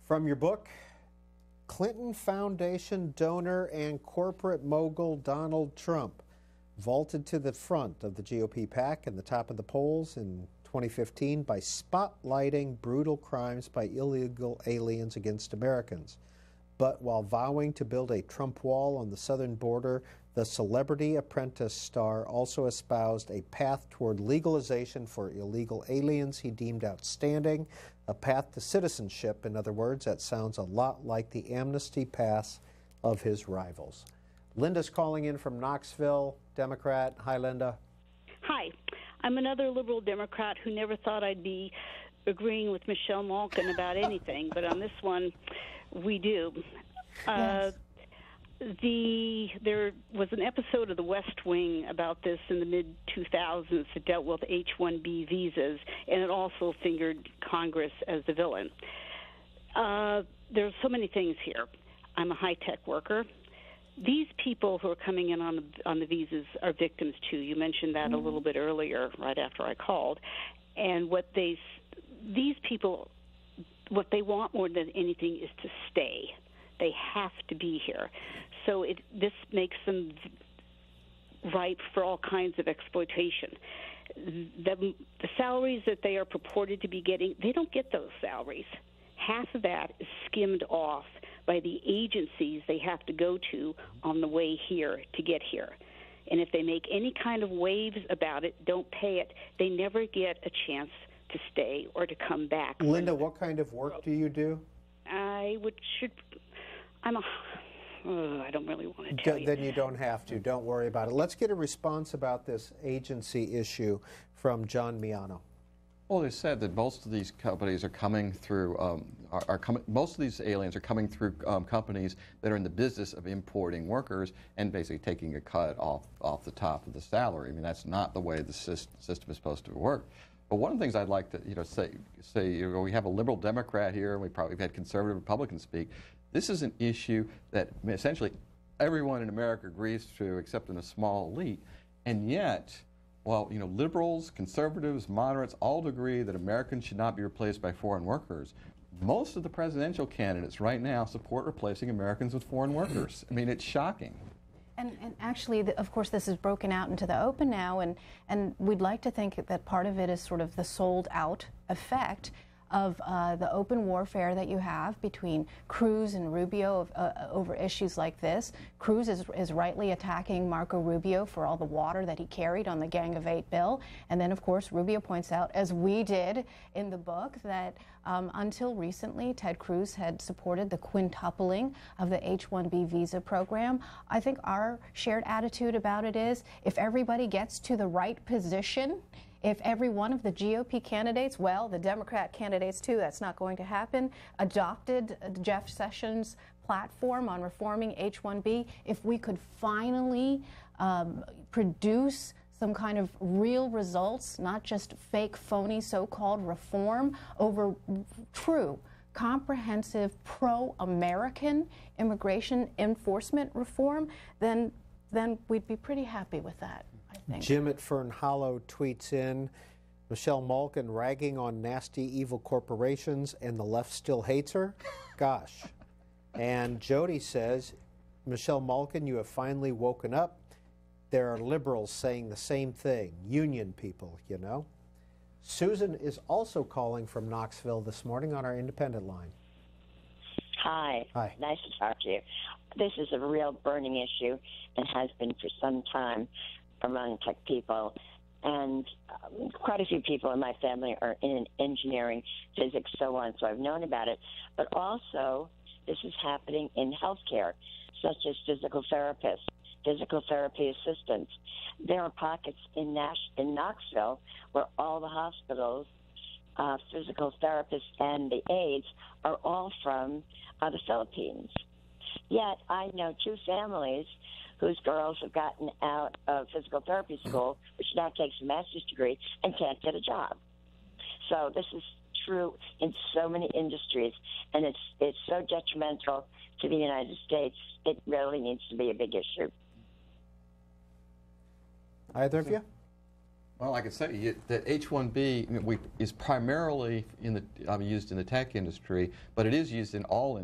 Speaker 2: From your book, Clinton Foundation donor and corporate mogul Donald Trump vaulted to the front of the GOP pack and the top of the polls in 2015 by spotlighting brutal crimes by illegal aliens against Americans. But while vowing to build a Trump wall on the southern border, the Celebrity Apprentice star also espoused a path toward legalization for illegal aliens he deemed outstanding, a path to citizenship, in other words. That sounds a lot like the amnesty pass of his rivals. Linda's calling in from Knoxville, Democrat. Hi, Linda.
Speaker 12: Hi. I'm another liberal Democrat who never thought I'd be agreeing with Michelle Malkin about anything, but on this one, we do.
Speaker 3: Yes.
Speaker 12: There was an episode of The West Wing about this in the mid-2000s that dealt with H-1B visas, and it also fingered Congress as the villain. There's so many things here. I'm a high-tech worker. These people who are coming in on the visas are victims, too. You mentioned that a little bit earlier, right after I called. And these people, what they want more than anything is to stay. They have to be here. So this makes them ripe for all kinds of exploitation. The salaries that they are purported to be getting, they don't get those salaries. Half of that is skimmed off by the agencies they have to go to on the way here to get here. And if they make any kind of waves about it, don't pay it, they never get a chance to stay or to come back.
Speaker 2: Linda, what kind of work do you do?
Speaker 12: I don't really want to tell you.
Speaker 2: Then you don't have to. Don't worry about it. Let's get a response about this agency issue from John Miano.
Speaker 4: Well, they said that most of these companies are coming through, most of these aliens are coming through companies that are in the business of importing workers and basically taking a cut off the top of the salary. I mean, that's not the way the system is supposed to work. But one of the things I'd like to say we have a liberal Democrat here, and we've had conservative Republicans speak. This is an issue that essentially everyone in America agrees to, except in a small elite, and yet, well, liberals, conservatives, moderates all agree that Americans should not be replaced by foreign workers. Most of the presidential candidates right now support replacing Americans with foreign workers. I mean, it's shocking.
Speaker 3: And actually, of course, this is broken out into the open now, and we'd like to think that part of it is sort of the sold-out effect of the open warfare that you have between Cruz and Rubio over issues like this. Cruz is rightly attacking Marco Rubio for all the water that he carried on the Gang of Eight bill. And then, of course, Rubio points out, as we did in the book, that until recently, Ted Cruz had supported the quintupling of the H-1B visa program. I think our shared attitude about it is, if everybody gets to the right position, if every one of the GOP candidates, well, the Democrat candidates too, that's not going to happen, adopted Jeff Sessions' platform on reforming H-1B, if we could finally produce some kind of real results, not just fake, phony, so-called reform over true, comprehensive, pro-American immigration enforcement reform, then we'd be pretty happy with that.
Speaker 2: Jim at Fern Hollow tweets in, Michelle Malkin ragging on nasty, evil corporations, and the left still hates her? Gosh. And Jody says, Michelle Malkin, you have finally woken up. There are liberals saying the same thing. Union people, you know. Susan is also calling from Knoxville this morning on our independent line.
Speaker 13: Hi.
Speaker 2: Hi.
Speaker 13: Nice to talk to you. This is a real burning issue and has been for some time among tech people. And quite a few people in my family are in engineering, physics, so on, so I've known about it. But also, this is happening in healthcare, such as physical therapists, physical therapy assistants. There are pockets in Knoxville where all the hospitals, physical therapists, and the aides are all from the Philippines. Yet I know two families whose girls have gotten out of physical therapy school, which now takes a master's degree, and can't get a job. So this is true in so many industries, and it's so detrimental to the United States. It really needs to be a big issue.
Speaker 2: Either of you?
Speaker 4: Well, like I say, the H-1B is primarily used in the tech industry, but it is used in all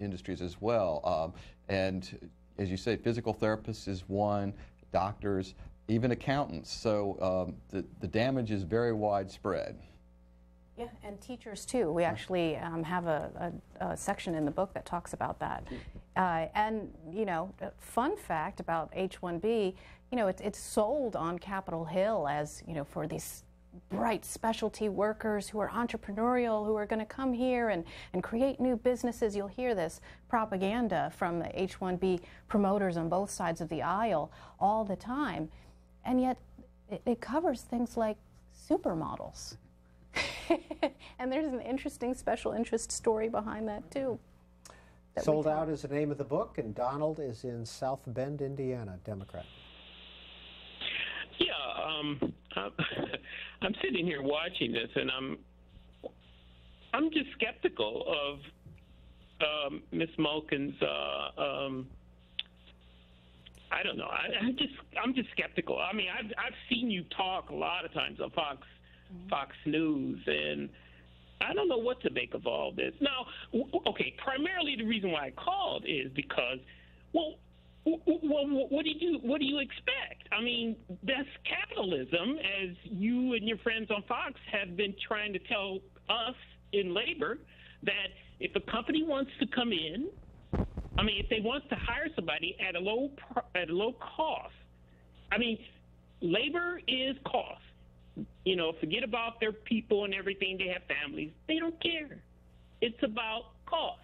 Speaker 4: industries as well. And as you say, physical therapists is one, doctors, even accountants. So the damage is very widespread.
Speaker 3: Yeah, and teachers too. We actually have a section in the book that talks about that. And, you know, a fun fact about H-1B, you know, it's sold on Capitol Hill as, you know, for these bright specialty workers who are entrepreneurial, who are going to come here and create new businesses. You'll hear this propaganda from the H-1B promoters on both sides of the aisle all the time. And yet it covers things like supermodels. And there's an interesting special interest story behind that, too.
Speaker 2: Sold Out is the name of the book, and Donald is in South Bend, Indiana, Democrat.
Speaker 14: Yeah, I'm sitting here watching this, and I'm just skeptical of Ms. Malkin's. I don't know. I'm just skeptical. I mean, I've seen you talk a lot of times on Fox News, and I don't know what to make of all this. Now, okay, primarily the reason why I called is because, well, what do you expect? I mean, that's capitalism, as you and your friends on Fox have been trying to tell us in labor, that if a company wants to come in, I mean, if they want to hire somebody at a low cost, I mean, labor is cost. You know, forget about their people and everything. They have families. They don't care. It's about cost.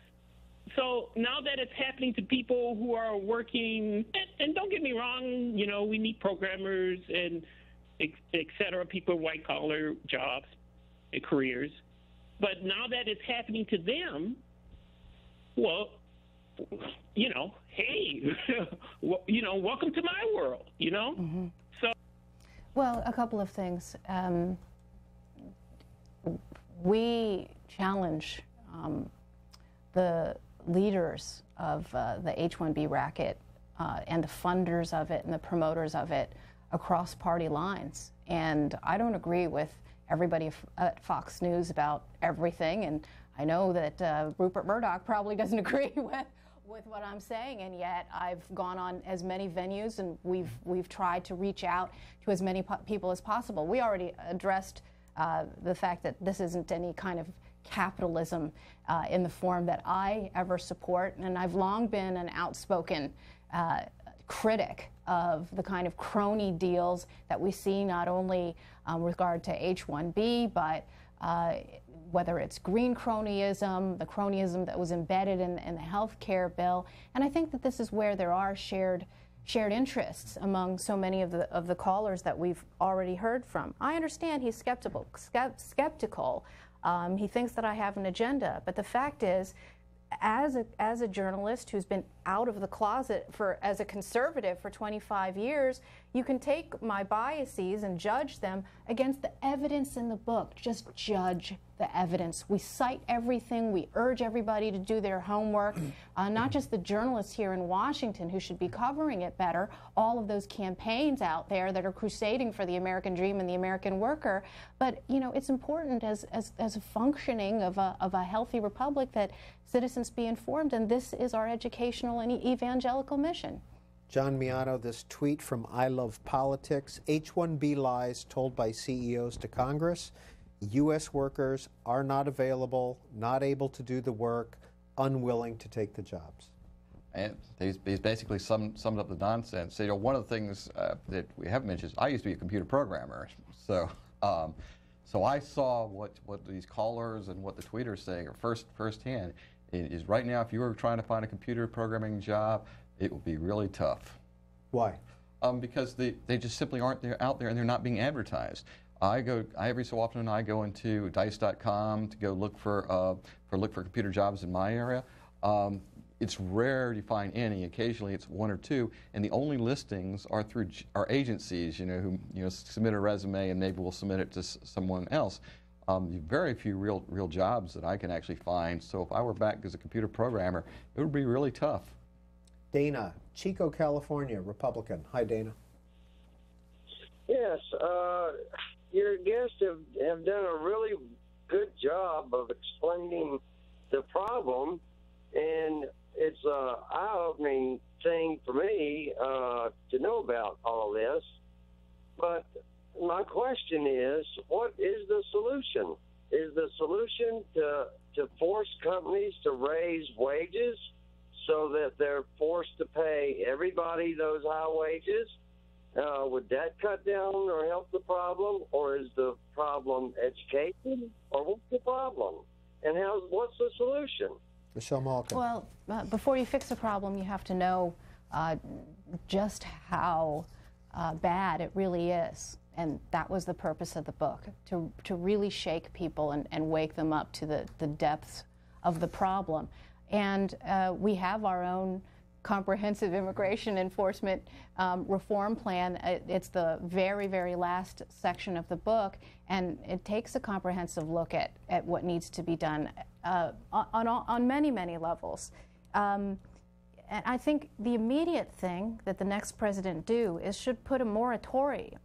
Speaker 14: So now that it's happening to people who are working, and don't get me wrong, you know, we need programmers and et cetera, people with white-collar jobs and careers. But now that it's happening to them, well, you know, hey, you know, welcome to my world, you know?
Speaker 3: Mm-hmm.
Speaker 14: So.
Speaker 3: Well, a couple of things. We challenge the leaders of the H-1B racket and the funders of it and the promoters of it across party lines. And I don't agree with everybody at Fox News about everything. And I know that Rupert Murdoch probably doesn't agree with what I'm saying, and yet I've gone on as many venues, and we've tried to reach out to as many people as possible. We already addressed the fact that this isn't any kind of capitalism in the form that I ever support, and I've long been an outspoken critic of the kind of crony deals that we see, not only with regard to H-1B, but whether it's green cronyism, the cronyism that was embedded in the health care bill. And I think that this is where there are shared interests among so many of the callers that we've already heard from. I understand he's skeptical. He thinks that I have an agenda. But the fact is, as a journalist who's been out of the closet as a conservative for 25 years, you can take my biases and judge them against the evidence in the book. Just judge the evidence. We cite everything. We urge everybody to do their homework, not just the journalists here in Washington who should be covering it better, all of those campaigns out there that are crusading for the American dream and the American worker. But, you know, it's important as a functioning of a healthy republic that citizens be informed, and this is our educational and evangelical mission.
Speaker 2: John Miano, this tweet from I Love Politics, H-1B lies told by CEOs to Congress. U.S. workers are not available, not able to do the work, unwilling to take the jobs.
Speaker 4: And he's basically summed up the nonsense. So, you know, one of the things that we haven't mentioned is I used to be a computer programmer. So so I saw what these callers and what the tweeters are saying firsthand. Is right now, if you were trying to find a computer programming job, it would be really tough.
Speaker 2: Why?
Speaker 4: Because they just simply aren't out there, and they're not being advertised. Every so often I go into dice.com to go look for computer jobs in my area. It's rare to find any. Occasionally it's one or two, and the only listings are through our agencies, who submit a resume and maybe we'll submit it to someone else. Very few real jobs that I can actually find. So if I were back as a computer programmer, it would be really tough.
Speaker 2: Dana, Chico, California, Republican. Hi, Dana.
Speaker 15: Yes, your guests have done a really good job of explaining the problem, and it's an eye-opening thing for me to know about all this. But my question is, what is the solution? Is the solution to force companies to raise wages so that they're forced to pay everybody those high wages? Would that cut down or help the problem, or is the problem education, or what's the problem? And what's the solution?
Speaker 2: Michelle Malkin.
Speaker 3: Well, before you fix a problem, you have to know just how bad it really is. And that was the purpose of the book, to really shake people and wake them up to the depths of the problem. And we have our own comprehensive immigration enforcement reform plan. It's the very, very last section of the book, and it takes a comprehensive look at what needs to be done on many, many levels. And I think the immediate thing that the next president should put a moratorium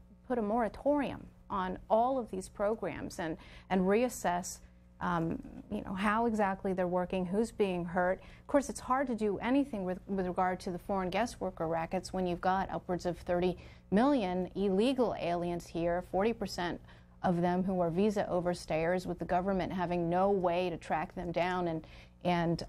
Speaker 3: on all of these programs and reassess how exactly they're working, who's being hurt. Of course, it's hard to do anything with regard to the foreign guest worker rackets when you've got upwards of 30 million illegal aliens here, 40% of them who are visa overstayers, with the government having no way to track them down and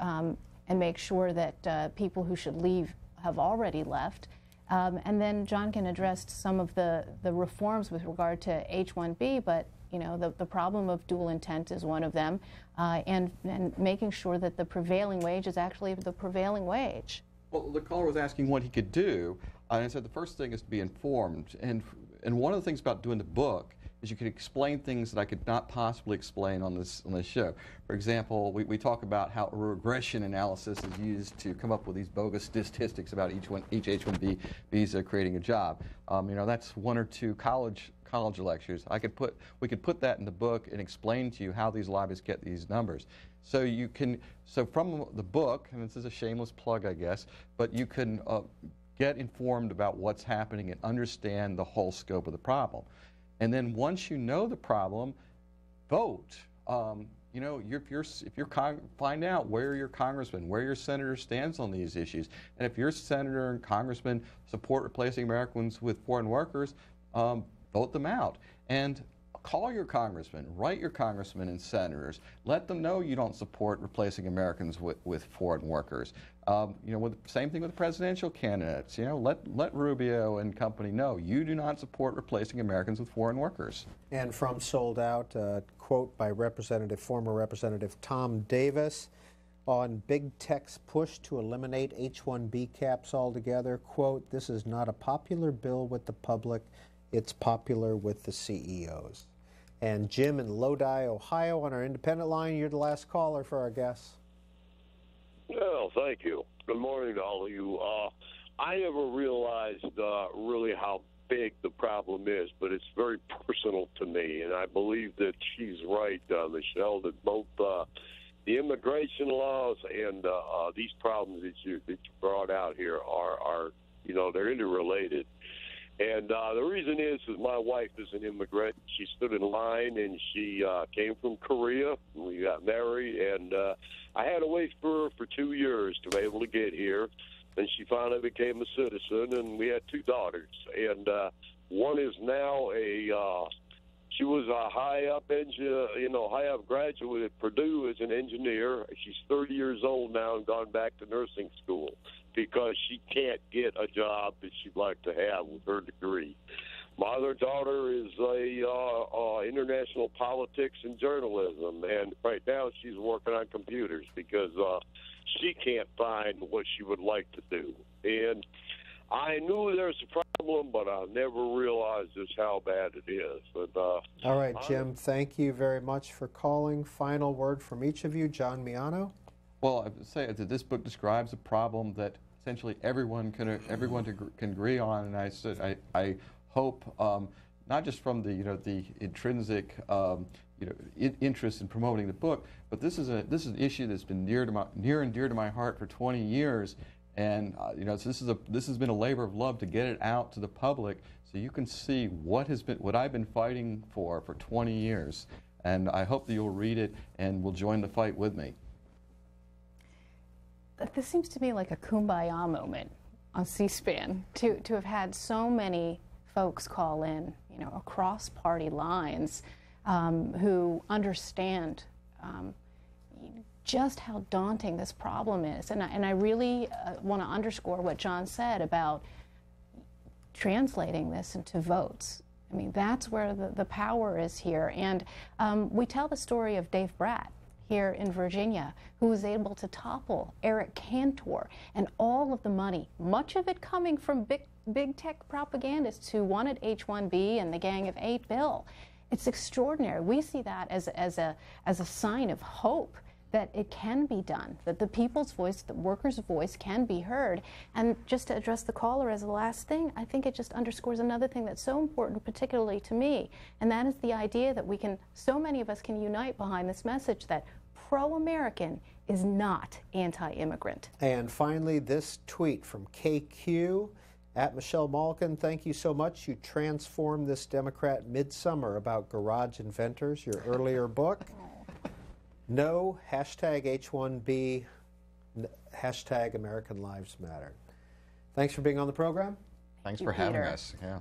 Speaker 3: make sure that people who should leave have already left. And then John can address some of the reforms with regard to H-1B, but the problem of dual intent is one of them, and making sure that the prevailing wage is actually the prevailing wage.
Speaker 4: Well, the caller was asking what he could do, and I said the first thing is to be informed. And one of the things about doing the book is you can explain things that I could not possibly explain on this show. For example, we talk about how a regression analysis is used to come up with these bogus statistics about each H-1B visa creating a job. That's one or two college lectures. We could put that in the book and explain to you how these lobbyists get these numbers. So from the book, and this is a shameless plug, I guess, but you can get informed about what's happening and understand the whole scope of the problem. And then once you know the problem, vote. If you find out where your congressman, where your senator stands on these issues, and if your senator and congressman support replacing Americans with foreign workers, vote them out. And call your congressman, write your congressmen and senators, let them know you don't support replacing Americans with foreign workers. Same thing with presidential candidates. Let Rubio and company know you do not support replacing Americans with foreign workers.
Speaker 2: And from Sold Out, a quote by former Representative Tom Davis on Big Tech's push to eliminate H-1B caps altogether. Quote, "This is not a popular bill with the public. It's popular with the CEOs." And Jim in Lodi, Ohio, on our independent line, you're the last caller for our guests.
Speaker 16: Well, Well, thank you. Good morning to all of you. I never realized really how big the problem is, but it's very personal to me, and I believe that she's right, Michelle, that both the immigration laws and these problems that you brought out here are they're interrelated. And the reason is my wife is an immigrant. She stood in line, and she came from Korea. We got married, and I had to wait for her for 2 years to be able to get here. And she finally became a citizen, and we had 2 daughters. And one is now she was a high up graduate at Purdue as an engineer. She's 30 years old now and gone back to nursing school because she can't get a job that she'd like to have with her degree. My other daughter is international politics and journalism, and right now she's working on computers because she can't find what she would like to do. And I knew there's a problem, but I never realized just how bad it is. But,
Speaker 2: all right, Jim, thank you very much for calling. Final word from each of you. John Miano. Well,
Speaker 4: I would say that this book describes a problem that essentially everyone can agree on, and I hope not just from the intrinsic interest in promoting the book, but this is an issue that's been near and dear to my heart for 20 years, and so this has been a labor of love to get it out to the public so you can see what I've been fighting for 20 years, and I hope that you'll read it and will join the fight with me.
Speaker 3: This seems to me like a kumbaya moment on C-SPAN to have had so many folks call in, across party lines, who understand just how daunting this problem is. And I really want to underscore what John said about translating this into votes. I mean, that's where the power is here. And we tell the story of Dave Bratt here in Virginia, who was able to topple Eric Cantor, and all of the money, much of it coming from big tech propagandists who wanted H-1B and the Gang of 8 bill. It's extraordinary. We see that as a sign of hope that it can be done, that the people's voice, the workers' voice can be heard. And just to address the caller as the last thing, I think it just underscores another thing that's so important, particularly to me, and that is the idea that so many of us can unite behind this message that pro-American is not anti-immigrant.
Speaker 2: And finally, this tweet from KQ at Michelle Malkin. Thank you so much. You transformed this Democrat midsummer about garage inventors, your earlier book. No, hashtag H1B, hashtag American Lives Matter. Thanks for being on the program.
Speaker 4: Thanks for having us. Yeah.